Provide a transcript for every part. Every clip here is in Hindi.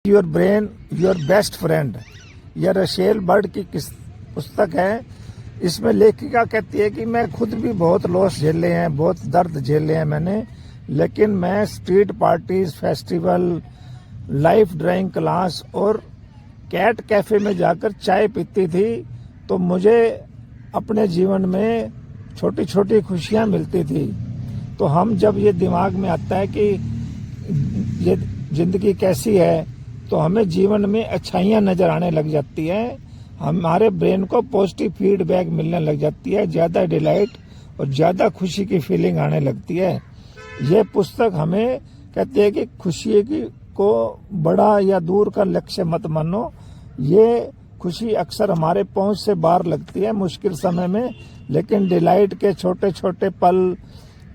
Your brain your best friend, यह रशेल बर्ड की पुस्तक है। इसमें लेखिका कहती है कि मैं खुद भी बहुत लॉस झेले हैं, बहुत दर्द झेले हैं मैंने, लेकिन मैं street parties, festival, life drawing class और कैट कैफे में जाकर चाय पीती थी, तो मुझे अपने जीवन में छोटी छोटी खुशियां मिलती थी। तो हम जब ये दिमाग में आता है कि ये जिंदगी कैसी है, तो हमें जीवन में अच्छाइयां नजर आने लग जाती है, हमारे ब्रेन को पॉजिटिव फीडबैक मिलने लग जाती है, ज्यादा डिलाइट और ज्यादा खुशी की फीलिंग आने लगती है। ये पुस्तक हमें कहती है कि खुशी को बड़ा या दूर का लक्ष्य मत मानो, ये खुशी अक्सर हमारे पहुंच से बाहर लगती है मुश्किल समय में, लेकिन डिलाइट के छोटे छोटे पल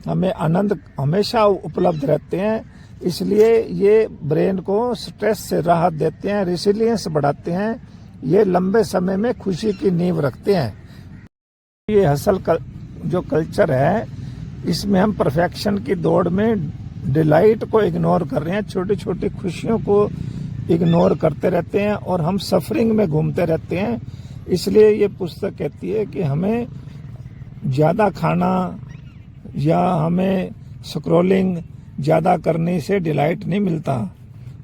हमें आनंद हमेशा उपलब्ध रहते हैं। इसलिए ये ब्रेन को स्ट्रेस से राहत देते हैं, रेसिलियंस बढ़ाते हैं, ये लंबे समय में खुशी की नींव रखते हैं। ये जो कल्चर है, इसमें हम परफेक्शन की दौड़ में डिलाइट को इग्नोर कर रहे हैं, छोटी छोटी खुशियों को इग्नोर करते रहते हैं और हम सफरिंग में घूमते रहते हैं। इसलिए ये पुस्तक कहती है कि हमें ज्यादा खाना या हमें स्क्रॉलिंग ज्यादा करने से डिलाइट नहीं मिलता,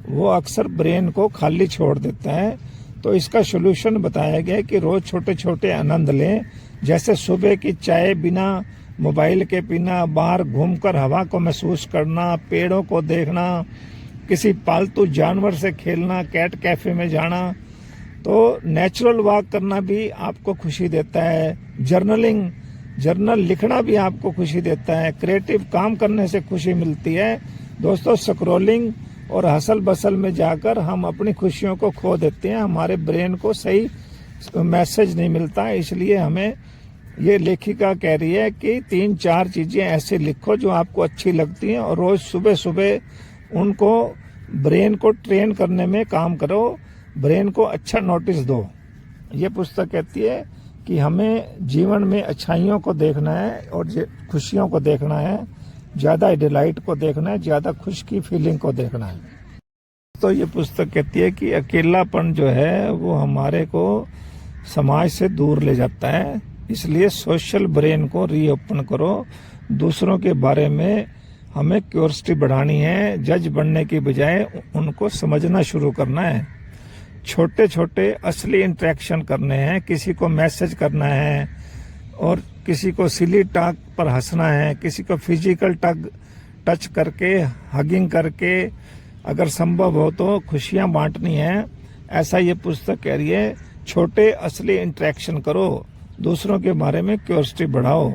वो अक्सर ब्रेन को खाली छोड़ देता है। तो इसका सोल्यूशन बताया गया है कि रोज छोटे छोटे आनंद लें, जैसे सुबह की चाय बिना मोबाइल के पीना, बाहर घूमकर हवा को महसूस करना, पेड़ों को देखना, किसी पालतू जानवर से खेलना, कैट कैफे में जाना। तो नेचुरल वॉक करना भी आपको खुशी देता है, जर्नल लिखना भी आपको खुशी देता है, क्रिएटिव काम करने से खुशी मिलती है। दोस्तों, स्क्रॉलिंग और हसल बसल में जाकर हम अपनी खुशियों को खो देते हैं, हमारे ब्रेन को सही मैसेज नहीं मिलता। इसलिए हमें ये लेखिका कह रही है कि 3-4 चीजें ऐसे लिखो जो आपको अच्छी लगती हैं और रोज सुबह सुबह उनको ब्रेन को ट्रेन करने में काम करो, ब्रेन को अच्छा नोटिस दो। ये पुस्तक कहती है कि हमें जीवन में अच्छाइयों को देखना है और खुशियों को देखना है, ज्यादा डिलाइट को देखना है, ज्यादा खुश की फीलिंग को देखना है। तो ये पुस्तक कहती है कि अकेलापन जो है वो हमारे को समाज से दूर ले जाता है, इसलिए सोशल ब्रेन को रीओपन करो। दूसरों के बारे में हमें क्यूरियोसिटी बढ़ानी है, जज बनने की बजाय उनको समझना शुरू करना है। छोटे छोटे असली इंटरेक्शन करने हैं, किसी को मैसेज करना है और किसी को सिली टॉक पर हंसना है, किसी को फिजिकल टच करके, हगिंग करके, अगर संभव हो तो खुशियां बांटनी है। ऐसा ये पुस्तक कह रही है। छोटे असली इंटरेक्शन करो, दूसरों के बारे में क्यूरियोसिटी बढ़ाओ,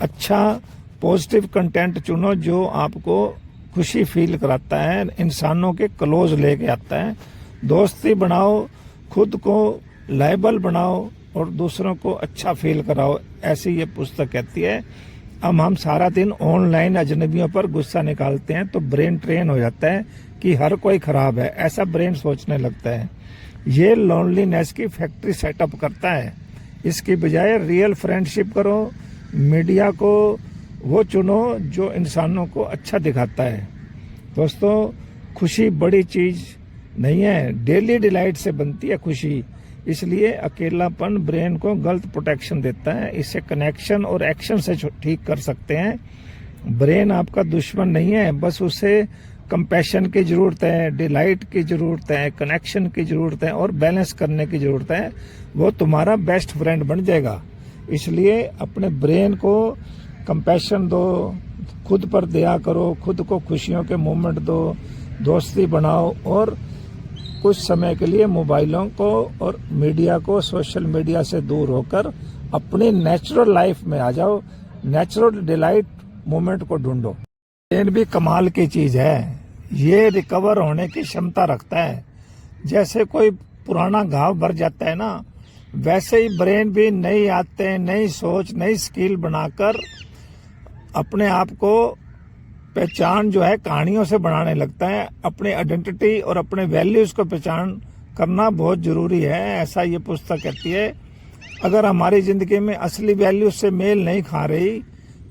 अच्छा पॉजिटिव कंटेंट चुनो जो आपको खुशी फील कराता है, इंसानों के क्लोज लेके आता है। दोस्ती बनाओ, खुद को लायबल बनाओ और दूसरों को अच्छा फील कराओ, ऐसी ये पुस्तक कहती है। अब हम सारा दिन ऑनलाइन अजनबियों पर गुस्सा निकालते हैं तो ब्रेन ट्रेन हो जाता है कि हर कोई खराब है, ऐसा ब्रेन सोचने लगता है। ये लोनलीनेस की फैक्ट्री सेटअप करता है। इसकी बजाय रियल फ्रेंडशिप करो, मीडिया को वो चुनो जो इंसानों को अच्छा दिखाता है। दोस्तों, खुशी बड़ी चीज नहीं है, डेली डिलाइट से बनती है खुशी। इसलिए अकेलापन ब्रेन को गलत प्रोटेक्शन देता है, इसे कनेक्शन और एक्शन से ठीक कर सकते हैं। ब्रेन आपका दुश्मन नहीं है, बस उसे कंपैशन की जरूरत है, डिलाइट की जरूरत है, कनेक्शन की जरूरत है और बैलेंस करने की जरूरत है। वो तुम्हारा बेस्ट फ्रेंड बन जाएगा। इसलिए अपने ब्रेन को कंपैशन दो, खुद पर दया करो, खुद को खुशियों के मोमेंट दो, दोस्ती बनाओ और कुछ समय के लिए मोबाइलों को और मीडिया को, सोशल मीडिया से दूर होकर अपनी नेचुरल लाइफ में आ जाओ, नेचुरल डिलाइट मोमेंट को ढूंढो। ब्रेन भी कमाल की चीज है, ये रिकवर होने की क्षमता रखता है। जैसे कोई पुराना घाव भर जाता है ना, वैसे ही ब्रेन भी नई आदतें, नई सोच, नई स्किल बनाकर अपने आप को पहचान जो है कहानियों से बनाने लगता है। अपनी आइडेंटिटी और अपने वैल्यूज को पहचान करना बहुत जरूरी है, ऐसा ये पुस्तक कहती है। अगर हमारी जिंदगी में असली वैल्यूज से मेल नहीं खा रही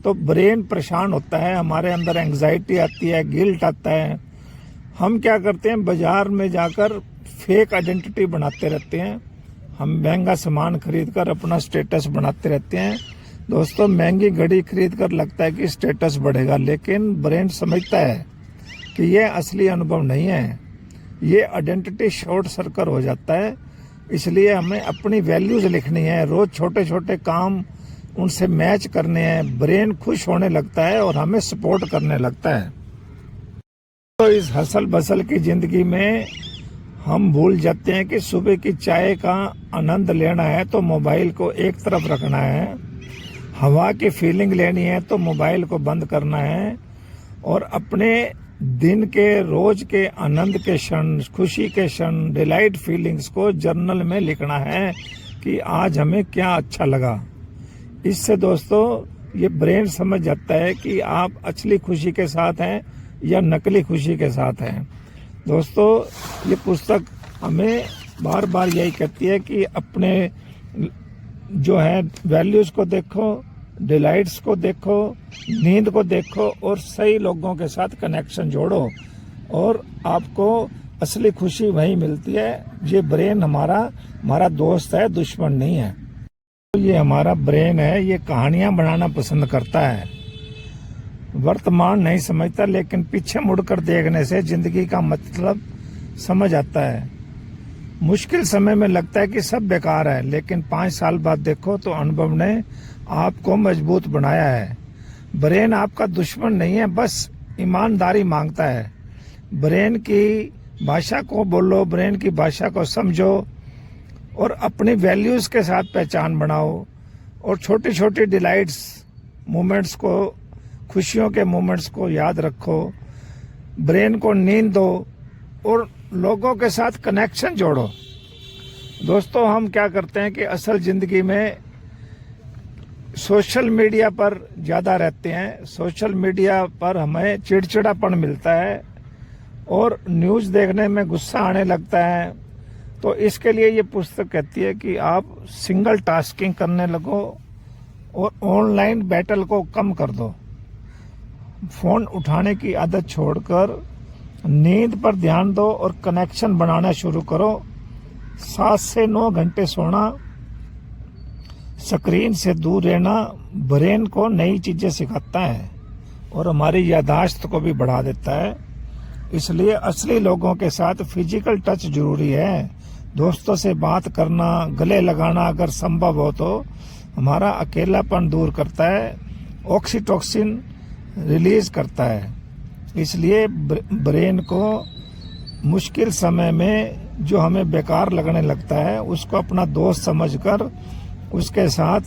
तो ब्रेन परेशान होता है, हमारे अंदर एंग्जाइटी आती है, गिल्ट आता है, हम क्या करते हैं, बाजार में जाकर फेक आइडेंटिटी बनाते रहते हैं। हम महंगा सामान खरीद कर अपना स्टेटस बनाते रहते हैं। दोस्तों, महंगी घड़ी खरीद कर लगता है कि स्टेटस बढ़ेगा, लेकिन ब्रेन समझता है कि ये असली अनुभव नहीं है, ये आइडेंटिटी शॉर्ट सर्किट हो जाता है। इसलिए हमें अपनी वैल्यूज लिखनी है, रोज छोटे छोटे काम उनसे मैच करने हैं। ब्रेन खुश होने लगता है और हमें सपोर्ट करने लगता है। तो इस हसल बसल की जिंदगी में हम भूल जाते हैं कि सुबह की चाय का आनंद लेना है तो मोबाइल को एक तरफ रखना है, हवा की फीलिंग लेनी है तो मोबाइल को बंद करना है, और अपने दिन के रोज के आनंद के क्षण, खुशी के क्षण, डिलाइट फीलिंग्स को जर्नल में लिखना है कि आज हमें क्या अच्छा लगा। इससे दोस्तों ये ब्रेन समझ जाता है कि आप असली खुशी के साथ हैं या नकली खुशी के साथ हैं। दोस्तों, ये पुस्तक हमें बार बार यही कहती है कि अपने जो है वैल्यूज को देखो, डिलाइट्स को देखो, नींद को देखो और सही लोगों के साथ कनेक्शन जोड़ो, और आपको असली खुशी वहीं मिलती है। ये ब्रेन हमारा दोस्त है, दुश्मन नहीं है। ये हमारा ब्रेन है, ये कहानियां बनाना पसंद करता है, वर्तमान नहीं समझता, लेकिन पीछे मुड़कर देखने से जिंदगी का मतलब समझ आता है। मुश्किल समय में लगता है कि सब बेकार है, लेकिन 5 साल बाद देखो तो अनुभव ने आपको मजबूत बनाया है। ब्रेन आपका दुश्मन नहीं है, बस ईमानदारी मांगता है। ब्रेन की भाषा को बोलो, ब्रेन की भाषा को समझो और अपनी वैल्यूज के साथ पहचान बनाओ, और छोटी छोटी डिलाइट्स मोमेंट्स को, खुशियों के मोमेंट्स को याद रखो। ब्रेन को नींद दो और लोगों के साथ कनेक्शन जोड़ो। दोस्तों, हम क्या करते हैं कि असल जिंदगी में सोशल मीडिया पर ज़्यादा रहते हैं। सोशल मीडिया पर हमें चिड़चिड़ापन मिलता है और न्यूज़ देखने में गुस्सा आने लगता है। तो इसके लिए ये पुस्तक कहती है कि आप सिंगल टास्किंग करने लगो और ऑनलाइन बैटल को कम कर दो। फोन उठाने की आदत छोड़कर नींद पर ध्यान दो और कनेक्शन बनाना शुरू करो। 7 से 9 घंटे सोना, स्क्रीन से दूर रहना ब्रेन को नई चीजें सिखाता है और हमारी याददाश्त को भी बढ़ा देता है। इसलिए असली लोगों के साथ फिजिकल टच जरूरी है। दोस्तों से बात करना, गले लगाना अगर संभव हो तो हमारा अकेलापन दूर करता है, ऑक्सीटोसिन रिलीज करता है। इसलिए ब्रेन को मुश्किल समय में जो हमें बेकार लगने लगता है उसको अपना दोस्त समझकर उसके साथ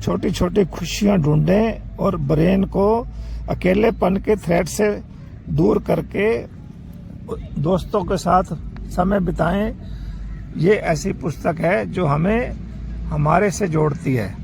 छोटी छोटी खुशियां ढूंढें और ब्रेन को अकेलेपन के थ्रेट से दूर करके दोस्तों के साथ समय बिताएं। ये ऐसी पुस्तक है जो हमें हमारे से जोड़ती है।